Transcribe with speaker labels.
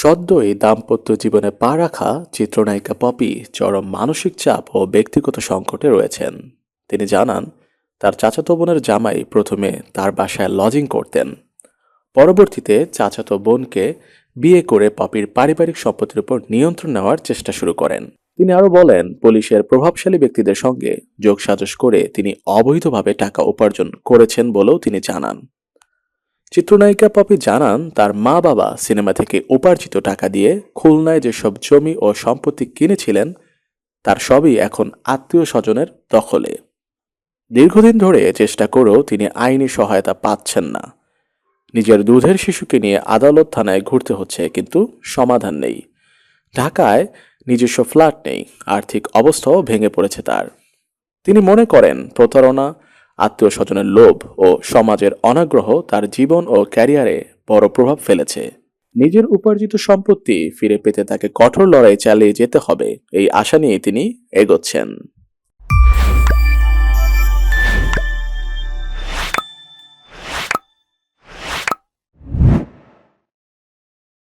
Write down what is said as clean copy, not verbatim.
Speaker 1: সদ্যই দাম্পত্য জীবনে পা রাখা চিত্রনায়িকা পপি চরম মানসিক চাপ ও ব্যক্তিগত সংকটে রয়েছেন। তিনি জানান, তার চাচাতো বোনের জামাই প্রথমে তার বাসায় লজিং করতেন। পরবর্তীতে চাচাতো বোনকে বিয়ে করে পপির পারিবারিক সম্পত্তির উপর নিয়ন্ত্রণ নেওয়ার চেষ্টা শুরু করেন। তিনি আরও বলেন, পুলিশের প্রভাবশালী ব্যক্তিদের সঙ্গে যোগসাজশ করে তিনি অবৈধভাবে টাকা উপার্জন করেছেন বলেও তিনি জানান। চিত্রনায়িকা পপি জানান, তার মা বাবা সিনেমা থেকে উপার্জিত টাকা দিয়ে খুলনায় যেসব জমি ও সম্পত্তি কিনেছিলেন তার সবই এখন আত্মীয় স্বজনের দখলে। দীর্ঘদিন ধরে চেষ্টা করেও তিনি আইনি সহায়তা পাচ্ছেন না। নিজের দুধের শিশুকে নিয়ে আদালত থানায় ঘুরতে হচ্ছে, কিন্তু সমাধান নেই। ঢাকায় নিজস্ব ফ্ল্যাট নেই, আর্থিক অবস্থাও ভেঙে পড়েছে তার। তিনি মনে করেন, প্রতারণা, আত্মীয় স্বজনের লোভ ও সমাজের অনাগ্রহ তার জীবন ও ক্যারিয়ারে বড় প্রভাব ফেলেছে। নিজের উপার্জিত সম্পত্তি ফিরে পেতে তাকে কঠোর লড়াই চালিয়ে যেতে হবে, এই আশা নিয়ে তিনি এগোচ্ছেন।